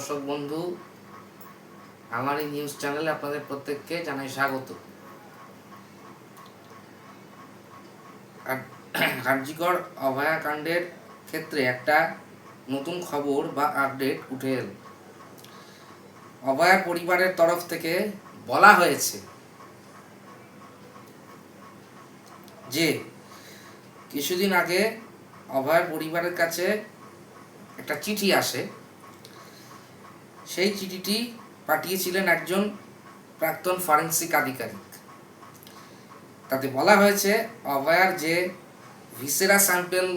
দর্শক বন্ধু, আমার এই নিউজ চ্যানেলে আপনাদের প্রত্যেককে জানাই স্বাগত। কার্যকর অভয়াকাণ্ডের ক্ষেত্রে একটা নতুন খবর বা আপডেট উঠে এল। অভয়া পরিবারের তরফ থেকে বলা হয়েছে যে কিছুদিন আগে অভয়ার পরিবারের কাছে একটা চিঠি আসে। সেই চিঠিটি পাঠিয়েছিলেন একজন প্রাক্তন ফরেন্সিক আধিকারিক। তাতে বলা হয়েছে অভয়ার যে ভিসেরা স্যাম্পেল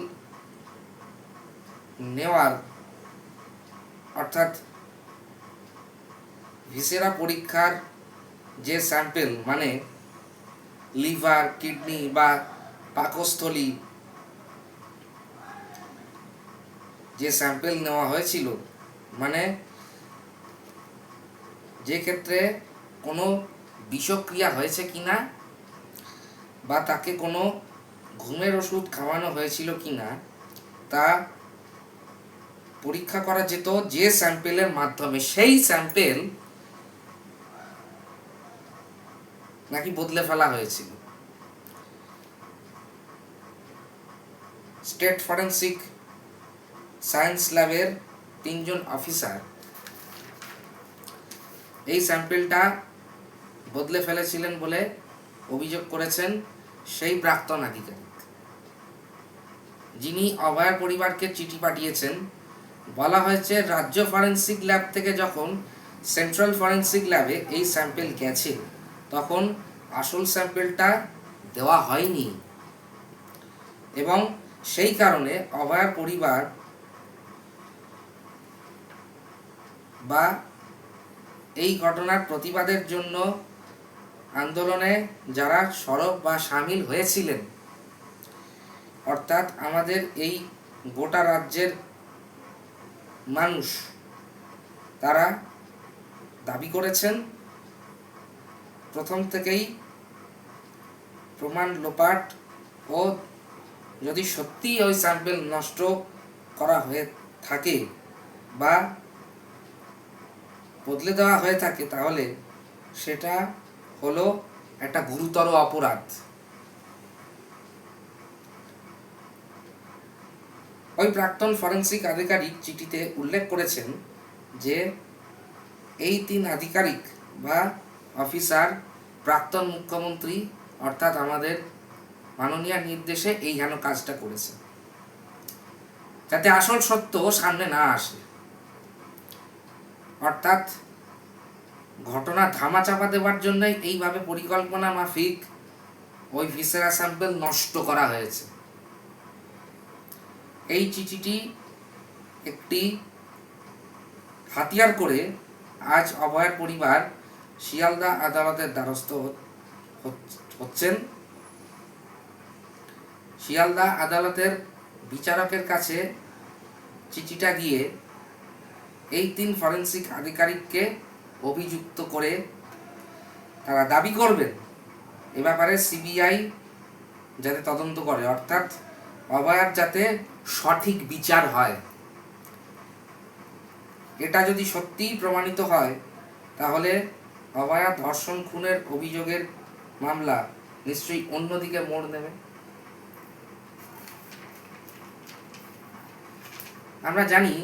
নেওয়ার অর্থাৎ ভিসেরা পরীক্ষার যে স্যাম্পেল, মানে লিভার, কিডনি বা পাকস্থলী যে স্যাম্পেল নেওয়া হয়েছিল, মানে যে ক্ষেত্রে কোনো বিষক্রিয়া হয়েছে কিনা বা তাকে কোনো ঘুমের ওষুধ খাওয়ানো হয়েছিল কিনা তা পরীক্ষা করা যেত যে স্যাম্পেলের মাধ্যমে, সেই স্যাম্পেল নাকি বদলে ফেলা হয়েছিল। স্টেট ফরেন্সিক সায়েন্স ল্যাবের 3 জন অফিসার এই স্যাম্পেলটা বদলে ফেলেছিলেন বলে অভিযোগ করেছেন সেই প্রাক্তন আধিকারিক, যিনি অভয়া পরিবারকে চিঠি পাঠিয়েছেন। বলা হয়েছে রাজ্য ফরেন্সিক ল্যাব থেকে যখন সেন্ট্রাল ফরেন্সিক ল্যাবে এই স্যাম্পেল গেছে তখন আসল স্যাম্পেলটা দেওয়া হয়নি, এবং সেই কারণে অভয়ার পরিবার বা এই ঘটনার প্রতিবাদের জন্য আন্দোলনে যারা সরব বা সামিল হয়েছিলেন, অর্থাৎ আমাদের এই গোটা রাজ্যের মানুষ, তারা দাবি করেছেন প্রথম থেকেই প্রমাণ লোপাট ও যদি সত্যি ওই স্যাম্পেল নষ্ট করা হয়ে থাকে বা বদলে দেওয়া হয়ে থাকে তাহলে সেটা হলো একটা গুরুতর অপরাধ। ওই প্রাক্তন ফরেন্সিক আধিকারিক চিঠিতে উল্লেখ করেছেন যে এই 3 আধিকারিক বা অফিসার প্রাক্তন মুখ্যমন্ত্রী অর্থাৎ আমাদের মাননীয় নির্দেশে এই যেন কাজটা করেছে, যাতে আসল সত্য সামনে না আসে। অর্থাৎ ঘটনা ধামাচাপা দেওয়ার জন্যই এইভাবে পরিকল্পনা মাফিক ওই ভিসেরা স্যাম্পেল নষ্ট করা হয়েছে। এই চিঠিটি একটি হাতিয়ার করে আজ অভয়ার পরিবার শিয়ালদা আদালতের দ্বারস্থ হচ্ছেন। শিয়ালদা আদালতের বিচারকের কাছে চিঠিটা গিয়ে এই 3 ফরেন্সিক আধিকারিককে অভিযুক্ত করে তারা দাবি করবেন এ ব্যাপারে সিবিআই যাতে তদন্ত করে, অর্থাৎ অভয়ার যাতে সঠিক বিচার হয়। এটা যদি সত্যিই প্রমাণিত হয় তাহলে অভয়া ধর্ষণ খুনের অভিযোগের মামলা নিশ্চয়ই অন্যদিকে মোড় নেবে। আমরা জানি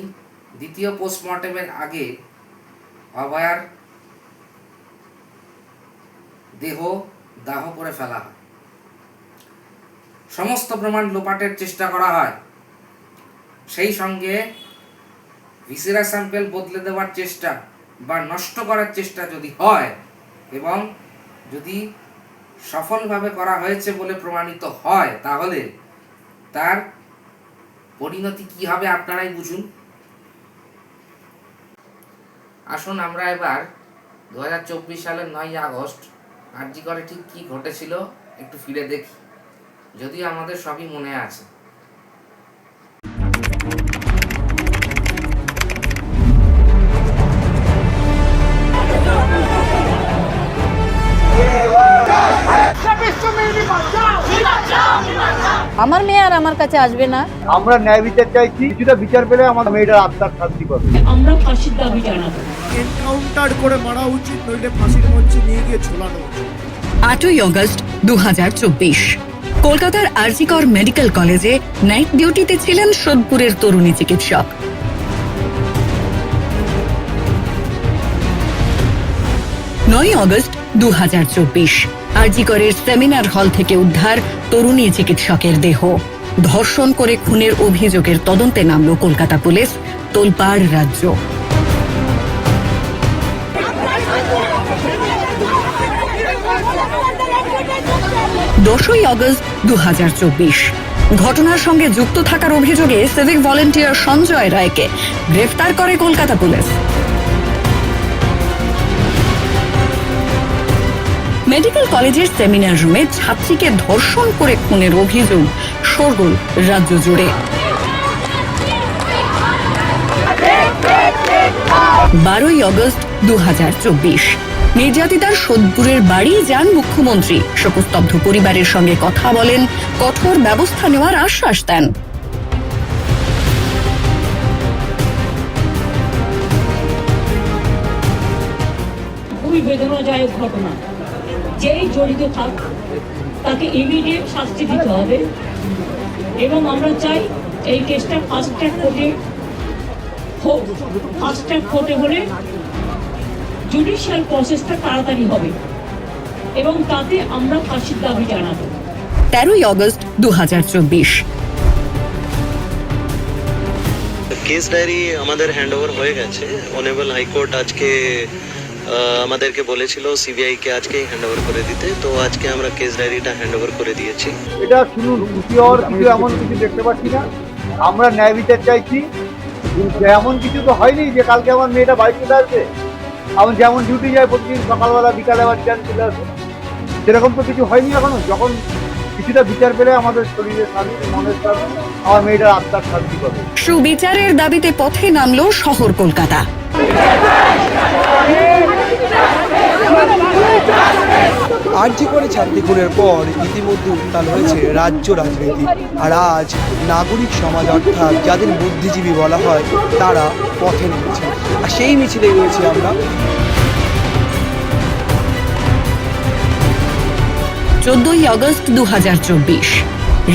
দ্বিতীয় পোস্টমর্টেমের আগে অভয়ার দেহ দাহ করে ফেলা হয়, সমস্ত প্রমাণ লোপাটের চেষ্টা করা হয়, সেই সঙ্গে ভিসেরা স্যাম্পেল বদলে দেওয়ার চেষ্টা বা নষ্ট করার চেষ্টা যদি হয় এবং যদি সফলভাবে করা হয়েছে বলে প্রমাণিত হয় তাহলে তার পরিণতি কি হবে আপনারাই বুঝুন। আসুন আমরা এবার 2024 সালের 9 আগস্ট আরজি করে ঠিক কি ঘটেছিল একটু ফিরে দেখি, যদিও আমাদের সবই মনে আছে। আমার মেয়ে আর আমার কাছে আসবে না। আমরা ন্যায় বিচার চাইছি, কিছুটা বিচার পেলে আমার মেয়েটার আত্মার শান্তি পাবে। আমরা ফাঁসির দাবি জানাবো। এনকাউন্টার করে মারা উচিত, নইলে ফাঁসির মঞ্চে নিয়ে গিয়ে ঝোলানো উচিত। 8ই আগস্ট 2024 কলকাতার আরজি কর মেডিকেল কলেজে নাইট ডিউটিতে ছিলেন সোদপুরের তরুণী চিকিৎসক। 9ই আগস্ট 2024 আরজি করের সেমিনার হল থেকে উদ্ধার তরুণী চিকিৎসকের দেহ। ধর্ষণ করে খুনের অভিযোগের তদন্তে নামল কলকাতা পুলিশ, তোলপাড় রাজ্য। 10ই আগস্ট 2024 ঘটনার সঙ্গে যুক্ত থাকার অভিযোগে সিভিক ভলেন্টিয়ার সঞ্জয় রায়কে গ্রেফতার করে কলকাতা পুলিশ। মেডিকেল কলেজের সেমিনার রুমে ছাত্রীকে ধর্ষণ করে খুনের অভিযোগ শোরগোল রাজ্য জুড়ে। 12ই আগস্ট 2024 নির্যাতিতার সোদপুরের বাড়ি যান মুখ্যমন্ত্রী, শোকস্তব্ধ পরিবারের সঙ্গে কথা বলেন, কঠোর ব্যবস্থা নেওয়ার আশ্বাস দেন। খুবই বেদনাদায়ক ঘটনা। যেই জড়িত থাক তাকে ইমিডিয়েট শাস্তি দিতে হবে এবং আমরা চাই এই কেসটা ফাস্ট ট্র্যাক কোর্টে হোক। ফাস্ট ট্র্যাক কোর্টে হলে জুডিশিয়াল প্রসেসটা তাড়াতাড়ি হবে এবং তাতে আমরা ফাঁসির দাবি জানাবো। 13ই আগস্ট 2024 কেস ডায়েরি আমাদের হ্যান্ডওভার হয়ে গেছে। অনেবল হাইকোর্ট আজকে আমাদেরকে বলেছিল সিবিআই কে আজকেই হ্যান্ডওভার করে দিতে, তো আজকে আমরা কেস ডায়েরিটা হ্যান্ডওভার করে দিয়েছি। এটা শুনুন, খুশি হওয়ার কিছু এমন কিছু দেখতে পাচ্ছি না। আমরা ন্যায় বিচার চাইছি। এমন কিছু তো হয়নি যে কালকে আমার মেয়েটা বাড়ি চলে আসবে। আমার যেমন ডিউটি যায় প্রতিদিন সকালবেলা বিকালে আবার ট্রেন চলে আসবে, সেরকম তো কিছু হয়নি এখনো। যখন কিছুটা বিচার পেলে আমাদের শরীরের শান্তি, মনের শান্তি, আমার মেয়েটার আত্মার শান্তি পাবে। সুবিচারের দাবিতে পথে নামল শহর কলকাতা। আরজি করে ছাত্রী খুনের পর ইতিমধ্যে উত্তাল হয়েছে রাজ্য রাজনীতি। আর আজ নাগরিক সমাজ অর্থাৎ যাদের বুদ্ধিজীবী বলা হয় তারা পথে নেমেছে, আর সেই মিছিলে রয়েছে আমরা। 14ই আগস্ট 2024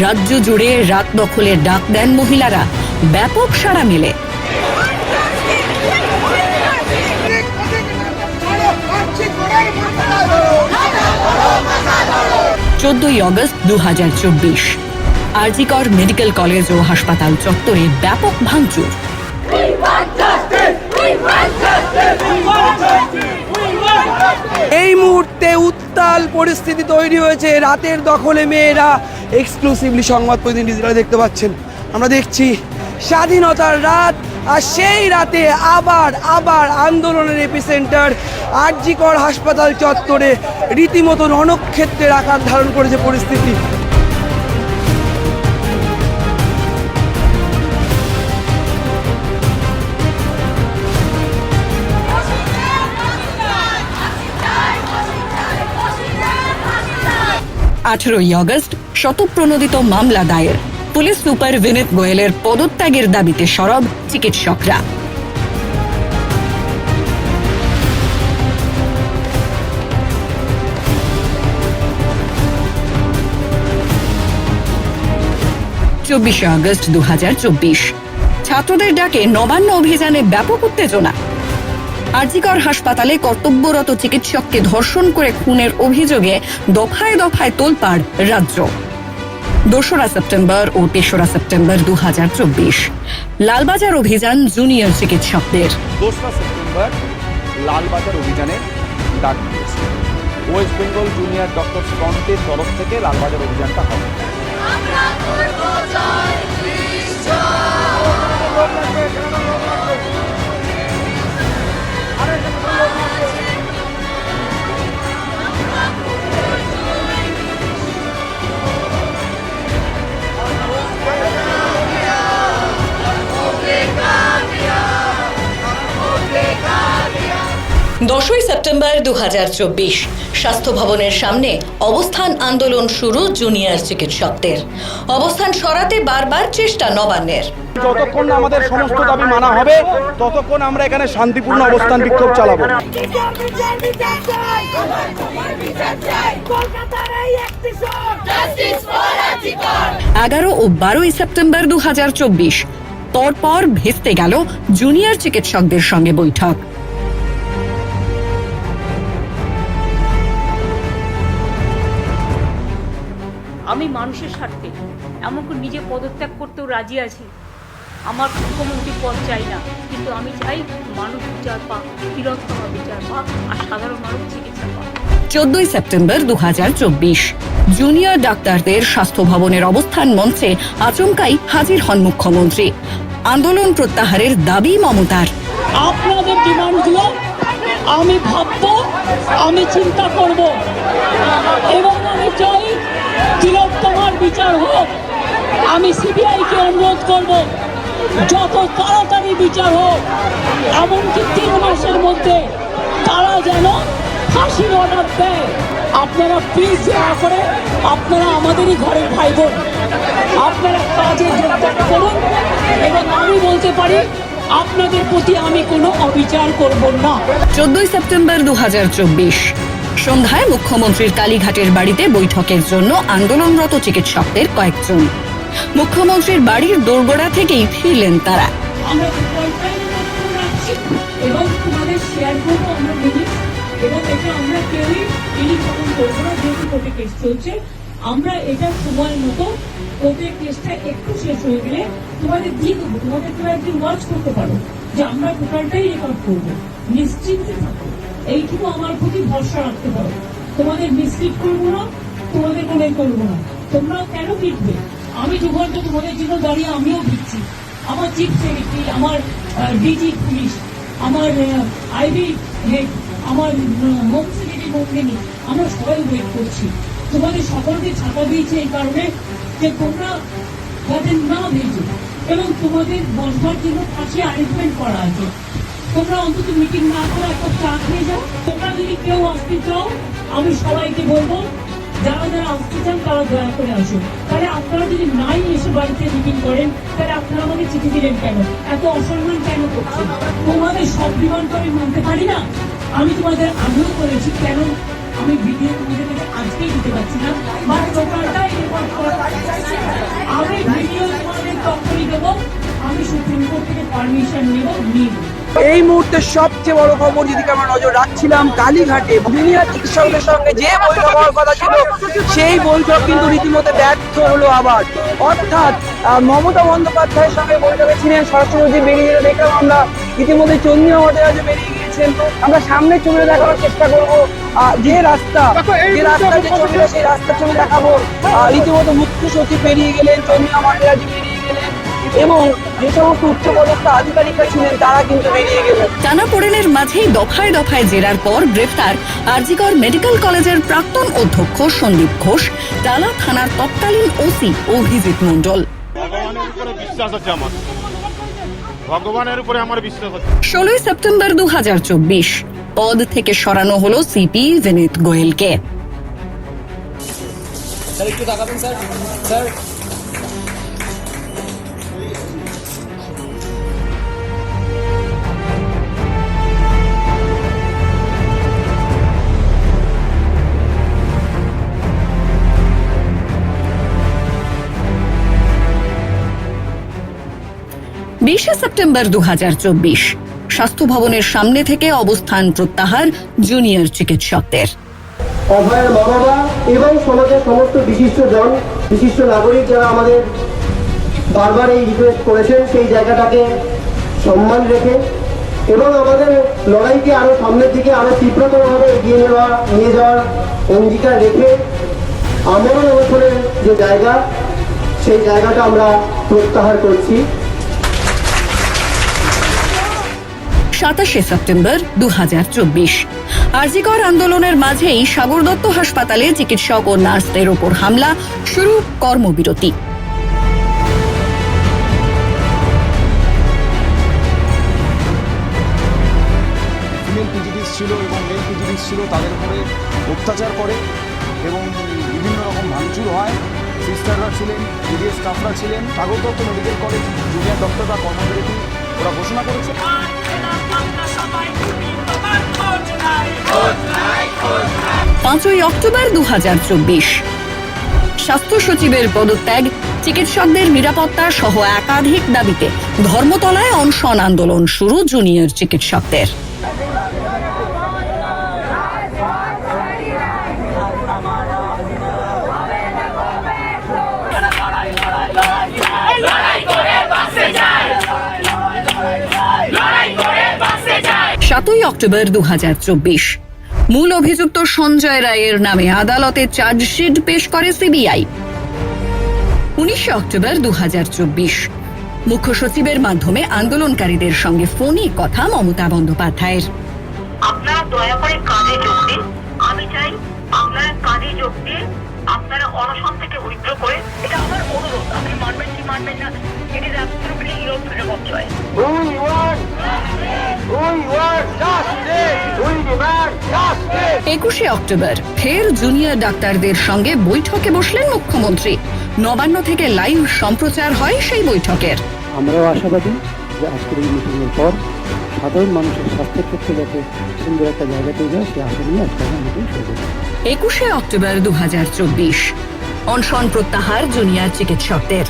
রাজ্য জুড়ে রাত দখলের ডাক দেন মহিলারা, ব্যাপক সাড়া মেলে। 14ই আগস্ট 2024 আরজি কর মেডিকেল কলেজ ও হাসপাতাল চত্বরে ব্যাপক ভাঙচুর। এই মুহূর্তে উত্তাল পরিস্থিতি তৈরি হয়েছে। রাতের দখলে মেয়েরা, এক্সক্লুসিভলি সংবাদ প্রতিনিধি ডিজিটালে দেখতে পাচ্ছেন, আমরা দেখছি স্বাধীনতার রাত, আর সেই রাতে আবার আন্দোলনের এপিসেন্টার আরজি কর হাসপাতাল চত্বরে রীতিমতো রণক্ষেত্রের আকার ধারণ করেছে পরিস্থিতি। আঠেরোই আগস্ট শতপ্রণোদিত মামলা দায়ের, পুলিশ সুপার বিনীত গোয়েলের পদত্যাগের দাবিতে সরব চিকিৎসকরা। চব্বিশে আগস্ট 2024 ছাত্রদের ডাকে নবান্ন অভিযানে ব্যাপক উত্তেজনা। আরজি কর হাসপাতালে কর্তব্যরত চিকিৎসককে ধর্ষণ করে খুনের অভিযোগে দফায় দফায় তোলপাড় রাজ্য। 2রা সেপ্টেম্বর ও 3রা সেপ্টেম্বর 2024 লালবাজার অভিযান জুনিয়র চিকিৎসকদের। 2রা সেপ্টেম্বর লালবাজার অভিযানে ডাক দিয়েছে ওয়েস্ট বেঙ্গল জুনিয়র ডক্টর ফ্রন্টের তরফ থেকে। লালবাজার অভিযানটা হবে। দশই সেপ্টেম্বর 2024 স্বাস্থ্য ভবনের সামনে অবস্থান আন্দোলন শুরু জুনিয়র চিকিৎসকদের। অবস্থান সরাতে বারবার চেষ্টা নবান্নের। যতক্ষণ না আমাদের সমস্ত দাবি মানা হবে ততক্ষণ আমরা এখানে শান্তিপূর্ণ অবস্থান বিক্ষোভ চালাবো। 11 ও 12 সেপ্টেম্বর 2024 পরপর ভেস্তে গেল জুনিয়র চিকিৎসকদের সঙ্গে বৈঠক। আমি মানুষের স্বার্থে এমনকি নিজে পদত্যাগ করতেও রাজি আছি। আমার মুখ্যমন্ত্রী পদ চাই না, কিন্তু আমি চাই মানুষ বিচার পাক, তিলোত্তমা বিচার পাক, আর সাধারণ মানুষ চিকিৎসা পাক। 14 সেপ্টেম্বর 2024 জুনিয়র ডাক্তারদের স্বাস্থ্য ভবনের অবস্থান মঞ্চে আচমকাই হাজির হন মুখ্যমন্ত্রী। আন্দোলন প্রত্যাহারের দাবি মমতার। আপনাদের ডিমান্ডগুলো আমি ভাববো, আমি চিন্তা করব, এবং আমি চাই তিলোত্তমার বিচার হোক। আমি সিবিআইকে অনুরোধ করব যত তাড়াতাড়ি বিচার হোক, এমনকি 3 মাসের মধ্যে তারা যেন ফাঁসির অর্ডার দেয়। আপনারা প্লিজ দয়া করে, আপনারা আমাদেরই ঘরের ভাই বোন, আপনারা কাজে যোগদান করুন, এবং আমি বলতে পারি আপনাদের প্রতি আমি কোনো অবিচার করব না। 14 সেপ্টেম্বর 2024 সন্ধ্যায় মুখ্যমন্ত্রীর কালীঘাটের বাড়িতে বৈঠকের জন্য আন্দোলনরত চিকিৎসকদের কয়েকজন। মুখ্যমন্ত্রীর বাড়ির দোরগোড়া থেকেই ফিরলেন তারা। আমরা রাখছি এবং তোমাদের শেয়ার করবো আমরা মিলিয়ে, এবং এটা আমরা কেউই টেলিফোন করবো না, যেহেতু কোর্টে কেস চলছে। আমরা এটা সময় মতো কোর্টের কেসটা একটু শেষ হয়ে গেলে তোমাদের দিয়ে দেবো, তোমাদের কেউ একদিন ওয়াচ করতে পারো যে আমরা টোটালটাই রেকর্ড করবো। নিশ্চিন্তে থাকো, এইটুকু আমার প্রতি ভরসা রাখতে পারো। তোমাদের মিসলিড করবো না, তোমাদের কোনো করবো না। তোমরাও কেন পিটবে? আমি 2 ঘন্টা তোমাদের জন্য দাঁড়িয়ে আমিও ভিড়ছি। আমার চিফ সেক্রেটারি, আমার ডিজি পুলিশ, আমার আইবি হেড, আমার হোম সেক্রেটারি মন্দিনী, আমরা সবাই ওয়েট করছি। তোমাদের সকলকে ছাপা দিয়েছে এই কারণে যে তোমরা যাতে না ভেজো, এবং তোমাদের বসবার জন্য পাশে অ্যারেঞ্জমেন্ট করা আছে। তোমরা অন্তত মিটিং না করে একটা চা খেয়ে যাও। তোমরা যদি কেউ আসতে চাও, আমি সবাইকে বলবো যারা যারা আসতে চান তারা দয়া করে আসুন। তাহলে আপনারা যদি নাই এসে বাড়িতে মিটিং করেন, তাহলে আপনারা আমাকে চিঠি দিলেন কেন? এত অসম্মান কেন করছেন? তোমাদের সব ডিমান্ড করে মানতে পারি না। আমি তোমাদের আগেও করেছি, কেন আমি ভিডিও তোমাদের কাছে আজকেই দিতে পারছি না, বা টোটালটাই রেকর্ড করা। আমি ভিডিও তোমাদের তখনই দেবো, আমি সুপ্রিম কোর্ট থেকে পারমিশন নিব। এই মুহূর্তে সবচেয়ে বড় খবর যেদিকে আমরা নজর রাখছিলাম, কালীঘাটে জুনিয়র চিকিৎসকদের সঙ্গে যে বৈঠক হওয়ার কথা ছিল সেই বৈঠক কিন্তু রীতিমতো ব্যর্থ হলো আবার। অর্থাৎ মমতা বন্দ্যোপাধ্যায়ের সঙ্গে বৈঠকে ছিলেন স্বরাষ্ট্রমন্ত্রী, বেরিয়ে যেতে দেখলাম আমরা ইতিমধ্যে চন্দ্রিমা ভট্টাচার্য বেরিয়ে গিয়েছেন। আমরা সামনে ছবি দেখানোর চেষ্টা করবো, যে রাস্তা যে ছবিটা সেই রাস্তার ছবি দেখাবো। রীতিমতো মুখ্য সচিব বেরিয়ে গেলেন, চন্দ্রিমা ভট্টাচার্য বেরিয়ে গেলেন, এবং যে সমস্ত উচ্চপদস্থ আধিকারিকরা ছিলেন তারা কিন্তু বেরিয়ে গেলেন। টানাপোড়েনের মাঝেই দফায় দফায় জেরার পর গ্রেফতার আরজিকর মেডিকেল কলেজের প্রাক্তন অধ্যক্ষ সন্দীপ ঘোষ, টালা থানার তৎকালীন ওসি অভিজিৎ মণ্ডল। ভগবানের উপরে বিশ্বাস আছে আমার, ভগবানের উপরে আমার বিশ্বাস আছে। 16 সেপ্টেম্বর 2024 পদ থেকে সরানো হলো সিপি বিনীত গোয়েলকে। স্যার একটু তাকাবেন স্যার। স্যার 20 সেপ্টেম্বর 2024 স্বাস্থ্য ভবনের সামনে থেকে অবস্থান প্রত্যাহার জুনিয়র চিকিৎসকদের। অভয়ের মা বাবা এবং সমাজের সমস্ত বিশিষ্টজন, বিশিষ্ট নাগরিক যারা আমাদের বারবার এই রিকোয়েস্ট করেছেন, সেই জায়গাটাকে সম্মান রেখে এবং আমাদের লড়াইকে আরো সামনের দিকে আরো তীব্রতরভাবে এগিয়ে নিয়ে যাওয়ার অঙ্গীকার রেখে আমরণ অবসরের যে জায়গা, সেই জায়গাটা আমরা প্রত্যাহার করছি। 27 সেপ্টেম্বর 2024 আরজিকর আন্দোলনের মাঝেই সাগর দত্ত হাসপাতালে চিকিৎসক ও নার্সদের ওপর হামলা, শুরু কর্মবিরতি। ফিমেল পিজিটিস ছিল এবং মেল পুলিশ ছিল তাদের উপরে অত্যাচার করে এবং বিভিন্ন রকম ভাঙচুর হয়। সিস্টাররা ছিলেন, মিডিয়া স্টাফরা ছিলেন, Sagar Dutta medical college junior ডক্টররা কর্মবিরতি ওরা ঘোষণা করেছে। 5ই অক্টোবর 2024 স্বাস্থ্য সচিবের পদত্যাগ, চিকিৎসকদের নিরাপত্তা সহ একাধিক দাবিতে ধর্মতলায় অনশন আন্দোলন শুরু জুনিয়র চিকিৎসকদের। সাতই অক্টোবর 2024 মূল অভিযুক্ত সঞ্জয় রায়ের নামে আদালতে চার্জশিট পেশ করে সিবিআই। 19 অক্টোবর 2024 মুখ্য সচিবের মাধ্যমে আন্দোলনকারীদের সঙ্গে ফোনে কথা মমতা বন্দ্যোপাধ্যায়ের। আপনারা দয়া করে কাজে যোগ দিন। আমি চাই আপনারা কাজে যোগ দিয়ে আপনারা অনশন থেকে উইথড্র করে, এটা আমার অনুরোধ, আপনি মানবেন কি মানবেন না, it is absolutely your freedom of choice. একুশে অক্টোবর ফের জুনিয়র ডাক্তারদের সঙ্গে বৈঠকে বসলেন মুখ্যমন্ত্রী। নবান্ন থেকে লাইভ সম্প্রচার হয় সেই বৈঠকের। আমরাও আশাবাদী যে আজকের এই মিটিংয়ের পর সাধারণ মানুষের স্বাস্থ্যের ক্ষেত্রে যাতে সুন্দর একটা জায়গা তৈরি হয় সে আশা নিয়ে আজকে আমরা মিটিং শুরু করি। 21শে অক্টোবর 2024 অনশন প্রত্যাহার জুনিয়র চিকিৎসকদের।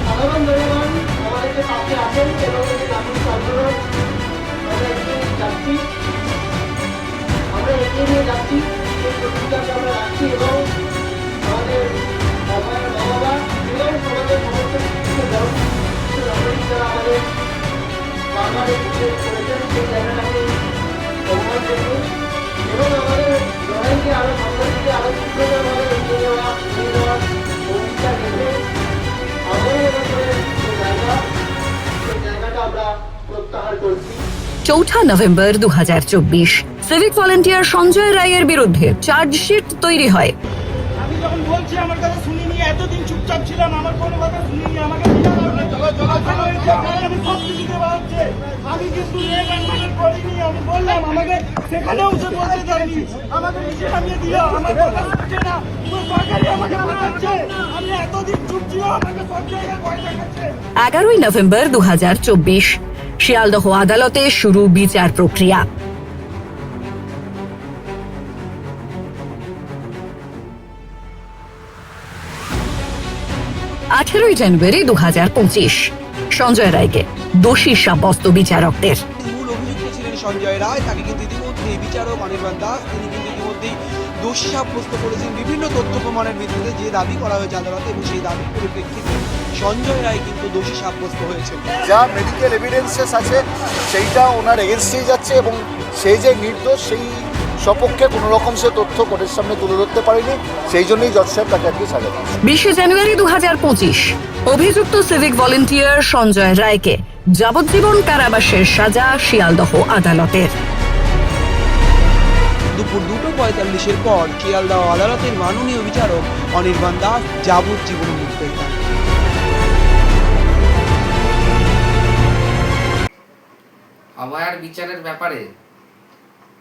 সাধারণ জনগণ আমাদেরকে পাশে আছেন এবং এই নাগরিক আন্দোলন আমরা এগিয়ে নিয়ে যাচ্ছি, এই প্রতিজ্ঞাকে আমরা রাখছি এবং আমাদের বাবা এবং সমাজের সমস্ত নাগরিক যারা আমাদের বারবার করেছেন সেই জায়গাটাকে সম্মান করবে এবং আমাদের লড়াইকে আরো সামনের দিকে আরো তীব্রভাবে এগিয়ে নেওয়ার অঙ্গীকার রেখে চৌঠা নভেম্বর 2024 সিভিক ভলেন্টিয়ার সঞ্জয় রায়ের বিরুদ্ধে চার্জশিট তৈরি হয়। আমি যখন বলছি আমার কথা শুনিনি, এতদিন চুপচাপ ছিলাম, আমার কোনো কথা শুনিনি, আমাকে আমি সব কিছু দেওয়া হচ্ছে, আমি কিন্তু করিনি, আমি বললাম আমাকে সেখানেও সে বলতে চাইনি, আমাকে নিচে নামিয়ে দিল, আমার কথা শুনছে না, সরকারি আমাকে বলাচ্ছে, আমি এতদিন চুপ ছিল, আমাকে সব জায়গায় ভয় দেখাচ্ছে। 11ই নভেম্বর 2024 শিয়ালদহ আদালতে শুরু বিচার প্রক্রিয়া। 18ই জানুয়ারি 2025 সঞ্জয় রায়কে দোষী সাব্যস্ত বিচারকদের। মূল অভিযুক্ত ছিলেন সঞ্জয় রায়, তাকে কিন্তু ইতিমধ্যে বিচারক অনির্বাণ দাস তিনি কিন্তু ইতিমধ্যেই দোষী সাব্যস্ত করেছেন বিভিন্ন তথ্য প্রমাণের ভিত্তিতে যে দাবি করা হয়েছে আদালতে, এবং সেই দাবির পরিপ্রেক্ষিতে সঞ্জয় রায় কিন্তু দোষী সাব্যস্ত হয়েছে। যা মেডিকেল এভিডেন্সেস আছে সেইটা ওনার এগেনস্টেই যাচ্ছে এবং সেই যে নির্দোষ সেই সপক্ষে কোনো রকম সে তথ্য কোর্টের সামনে তুলে ধরতে পারেনি, সেই জন্যই জজ সাহেব তাকে আজকে সাজা দিয়েছেন। 20 জানুয়ারি 2025 অভিযুক্ত সিভিক ভলেন্টিয়ার সঞ্জয় রায়কে যাবজ্জীবন কারাবাসের সাজা শিয়ালদহ আদালতের। দুপুর 2:45 পর শিয়ালদহ আদালতের মাননীয় বিচারক অনির্বাণ দাস যাবজ্জীবন মুক্তি পান। অভয়ার বিচারের ব্যাপারে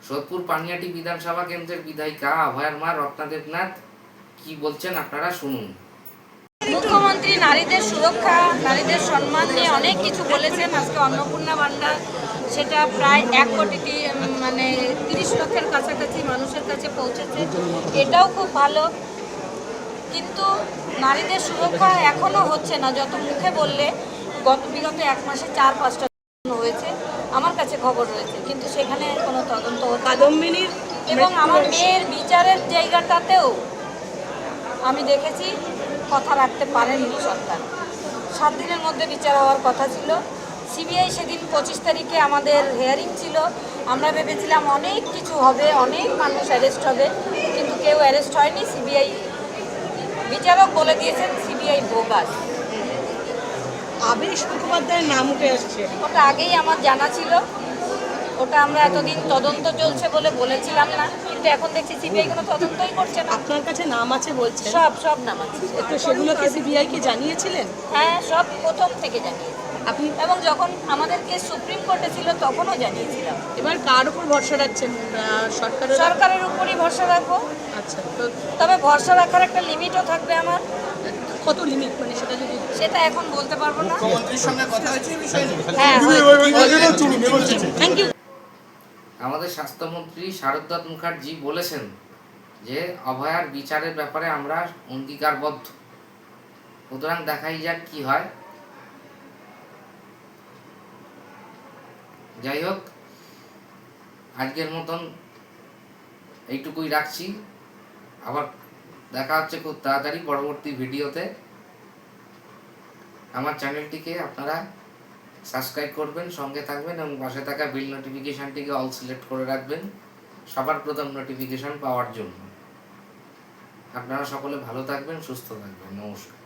সোদপুর পানিয়াটি বিধানসভা কেন্দ্রের বিধায়িকা অভয়ার মা রত্না দেবনাথ কি বলছেন আপনারা শুনুন। মুখ্যমন্ত্রী নারীদের সুরক্ষা, নারীদের সম্মান নিয়ে অনেক কিছু বলেছেন। আজকে অন্নপূর্ণা ভান্ডার সেটা প্রায় 1 কোটি 30 লক্ষের কাছাকাছি মানুষের কাছে পৌঁছেছে, এটাও খুব ভালো। কিন্তু নারীদের সুরক্ষা এখনও হচ্ছে না। যত মুখে বললে বিগত 1 মাসে 4-5টা হয়েছে, আমার কাছে খবর রয়েছে, কিন্তু সেখানে কোনো তদন্ত কাদম্বিনীর এবং আমার মেয়ের বিচারের জায়গাটাতেও আমি দেখেছি কথা রাখতে পারেননি সরকার। 7 দিনের মধ্যে বিচার হওয়ার কথা ছিল। সিবিআই সেদিন 25 তারিখে আমাদের হিয়ারিং ছিল, আমরা ভেবেছিলাম অনেক কিছু হবে, অনেক মানুষ অ্যারেস্ট হবে, কিন্তু কেউ অ্যারেস্ট হয়নি। সিবিআই বিচারক বলে দিয়েছেন সিবিআই বোগাস। আবির মুখোপাধ্যায়ের নাম উঠে আসছে, ওটা আগেই আমার জানা ছিল, ওটা আমরা এতদিন তদন্ত চলছে বলে বলেছিলাম না, কিন্তু এখন দেখছি সিবিআই কোনো তদন্তই করছে না। আপনার কাছে নাম আছে বলছেন? সব নাম আছে। তো সেগুলোকে সিবিআইকে জানিয়েছিলেন? হ্যাঁ, সব প্রথম থেকে জানিয়েছি। এবং যখন আমাদের কেস সুপ্রিম কোর্টে ছিল তখনও জানিয়েছিলাম। এবার কার উপর ভরসা রাখছেন? সরকারের উপরই ভরসা রাখবো। আচ্ছা, তো তবে ভরসা রাখার একটা লিমিটও থাকবে আমার। কত লিমিট, মানে সেটা যদি সেটা এখন বলতে পারবো না। মুখ্যমন্ত্রীর সঙ্গে কথা হয়েছে এই বিষয়ে? হ্যাঁ, থ্যাংক ইউ। আমাদের স্বাস্থ্যমন্ত্রী শারদত্ত মুখার্জি বলেছেন যে অভয়ার বিচারের ব্যাপারে আমরা অঙ্গীকারবদ্ধ। সুতরাং দেখাই যাক কি হয়। যাই হোক, আজকের মতন এইটুকুই রাখছি। আবার দেখা হচ্ছে খুব তাড়াতাড়ি পরবর্তী ভিডিওতে। আমার চ্যানেলটিকে আপনারা সাবস্ক্রাইব করবেন, সঙ্গে থাকবেন এবং পাশে থাকা বেল নোটিফিকেশানটিকে অল সিলেক্ট করে রাখবেন সবার প্রথম নোটিফিকেশান পাওয়ার জন্য। আপনারা সকলে ভালো থাকবেন, সুস্থ থাকবেন। নমস্কার।